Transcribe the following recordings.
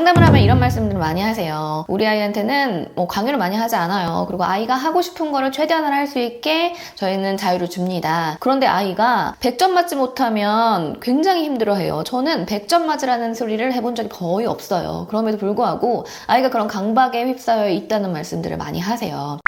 상담을 하면 이런 말씀들을 많이 하세요. 우리 아이한테는 뭐 강요를 많이 하지 않아요. 그리고 아이가 하고 싶은 거를 최대한을 할 수 있게 저희는 자유를 줍니다. 그런데 아이가 100점 맞지 못하면 굉장히 힘들어해요. 저는 100점 맞으라는 소리를 해본 적이 거의 없어요. 그럼에도 불구하고 아이가 그런 강박에 휩싸여 있다는 말씀들을 많이 하세요.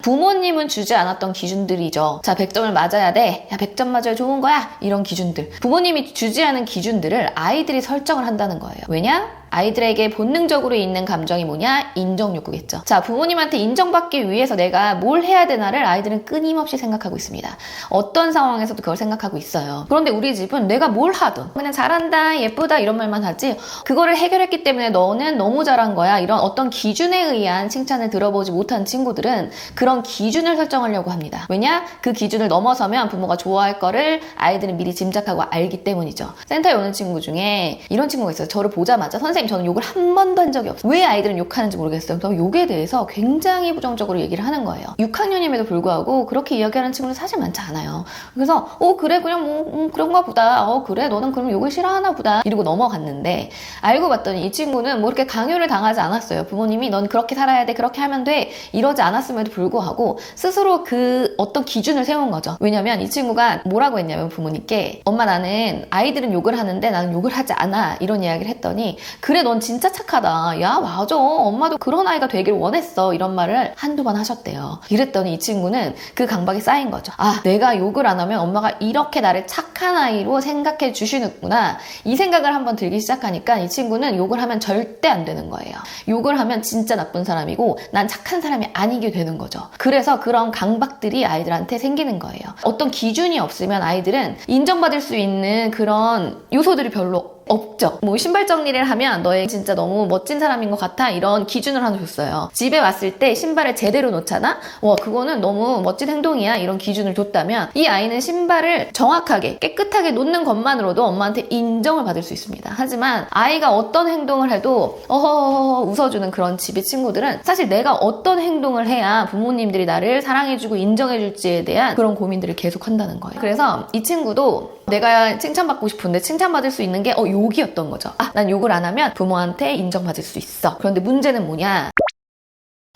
부모님은 주지 않았던 기준들이죠. 자, 100점을 맞아야 돼. 야, 100점 맞아야 좋은 거야. 이런 기준들. 부모님이 주지 않은 기준들을 아이들이 설정을 한다는 거예요. 왜냐? 아이들에게 본능적으로 있는 감정이 뭐냐? 인정 욕구겠죠. 자, 부모님한테 인정받기 위해서 내가 뭘 해야 되나를 아이들은 끊임없이 생각하고 있습니다. 어떤 상황에서도 그걸 생각하고 있어요. 그런데 우리 집은 내가 뭘 하든 그냥 잘한다, 예쁘다 이런 말만 하지 그거를 해결했기 때문에 너는 너무 잘한 거야. 이런 어떤 기준에 의한 칭찬을 들어보지 못한 친구들은 그런 기준을 설정하려고 합니다. 왜냐? 그 기준을 넘어서면 부모가 좋아할 거를 아이들은 미리 짐작하고 알기 때문이죠. 센터에 오는 친구 중에 이런 친구가 있어요. 저를 보자마자 선생님 저는 욕을 한 번도 한 적이 없어요. 왜 아이들은 욕하는지 모르겠어요. 그래서 욕에 대해서 굉장히 부정적으로 얘기를 하는 거예요. 6학년임에도 불구하고 그렇게 이야기하는 친구는 사실 많지 않아요. 그래서 그래 그냥 뭐 그런가 보다. 그래 너는 그럼 욕을 싫어하나 보다. 이러고 넘어갔는데 알고 봤더니 이 친구는 뭐 이렇게 강요를 당하지 않았어요. 부모님이 넌 그렇게 살아야 돼 그렇게 하면 돼 이러지 않았음에도 불구하고 스스로 그 어떤 기준을 세운 거죠. 왜냐면 이 친구가 뭐라고 했냐면 부모님께 엄마 나는 아이들은 욕을 하는데 나는 욕을 하지 않아 이런 이야기를 했더니 그래 넌 진짜 착하다. 야 맞아 엄마도 그런 아이가 되길 원했어. 이런 말을 한두 번 하셨대요. 이랬더니 이 친구는 그 강박이 쌓인 거죠. 아 내가 욕을 안 하면 엄마가 이렇게 나를 착한 아이로 생각해 주시는구나. 이 생각을 한번 들기 시작하니까 이 친구는 욕을 하면 절대 안 되는 거예요. 욕을 하면 진짜 나쁜 사람이고 난 착한 사람이 아니게 되는 거죠. 그래서 그런 강박들이 아이들한테 생기는 거예요. 어떤 기준이 없으면 아이들은 인정받을 수 있는 그런 요소들이 별로 없죠. 뭐 신발 정리를 하면 너의 진짜 너무 멋진 사람인 것 같아 이런 기준을 하나 줬어요. 집에 왔을 때 신발을 제대로 놓잖아? 와 그거는 너무 멋진 행동이야 이런 기준을 줬다면 이 아이는 신발을 정확하게 깨끗하게 놓는 것만으로도 엄마한테 인정을 받을 수 있습니다. 하지만 아이가 어떤 행동을 해도 어허허허 웃어주는 그런 집의 친구들은 사실 내가 어떤 행동을 해야 부모님들이 나를 사랑해주고 인정해줄지에 대한 그런 고민들을 계속 한다는 거예요. 그래서 이 친구도 내가 칭찬받고 싶은데 칭찬받을 수 있는 게 욕이었던 거죠. 난 욕을 안 하면 부모한테 인정받을 수 있어. 그런데 문제는 뭐냐?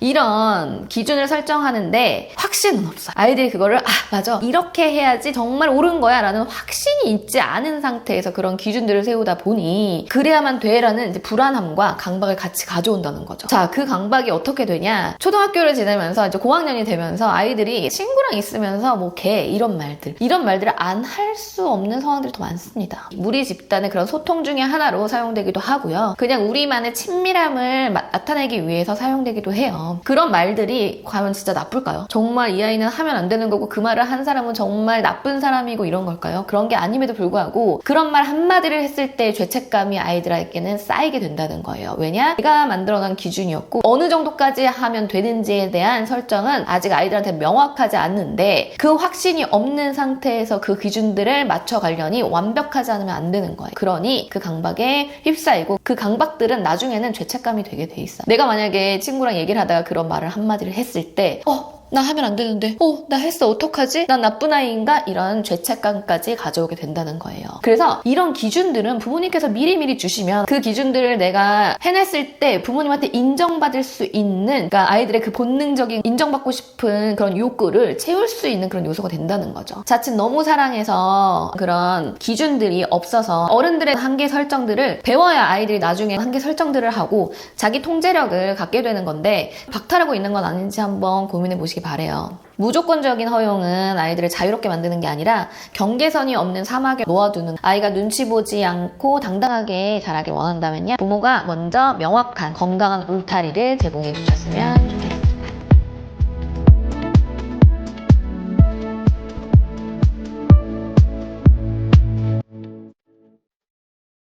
이런 기준을 설정하는데 확신은 없어요. 아이들이 그거를 맞아 이렇게 해야지 정말 옳은 거야 라는 확신이 있지 않은 상태에서 그런 기준들을 세우다 보니 그래야만 돼 라는 이제 불안함과 강박을 같이 가져온다는 거죠. 자, 그 강박이 어떻게 되냐? 초등학교를 지내면서 이제 고학년이 되면서 아이들이 친구랑 있으면서 뭐 걔 이런 말들을 안 할 수 없는 상황들이 더 많습니다. 우리 집단의 그런 소통 중에 하나로 사용되기도 하고요. 그냥 우리만의 친밀함을 나타내기 위해서 사용되기도 해요. 그런 말들이 과연 진짜 나쁠까요? 정말 이 아이는 하면 안 되는 거고 그 말을 한 사람은 정말 나쁜 사람이고 이런 걸까요? 그런 게 아님에도 불구하고 그런 말 한마디를 했을 때 죄책감이 아이들에게는 쌓이게 된다는 거예요. 왜냐? 내가 만들어놓은 기준이었고 어느 정도까지 하면 되는지에 대한 설정은 아직 아이들한테 명확하지 않는데 그 확신이 없는 상태에서 그 기준들을 맞춰가려니 완벽하지 않으면 안 되는 거예요. 그러니 그 강박에 휩싸이고 그 강박들은 나중에는 죄책감이 되게 돼 있어요. 내가 만약에 친구랑 얘기를 하다가 그런 말을 한마디를 했을 때 나 하면 안 되는데 나 했어 어떡하지? 난 나쁜 아이인가? 이런 죄책감까지 가져오게 된다는 거예요. 그래서 이런 기준들은 부모님께서 미리미리 주시면 그 기준들을 내가 해냈을 때 부모님한테 인정받을 수 있는 그러니까 아이들의 그 본능적인 인정받고 싶은 그런 욕구를 채울 수 있는 그런 요소가 된다는 거죠. 자칫 너무 사랑해서 그런 기준들이 없어서 어른들의 한계 설정들을 배워야 아이들이 나중에 한계 설정들을 하고 자기 통제력을 갖게 되는 건데 박탈하고 있는 건 아닌지 한번 고민해 보시기 바래요. 무조건적인 허용은 아이들을 자유롭게 만드는 게 아니라 경계선이 없는 사막에 놓아두는 아이가 눈치 보지 않고 당당하게 자라길 원한다면요. 부모가 먼저 명확한 건강한 울타리를 제공해 주셨으면 좋겠습니다.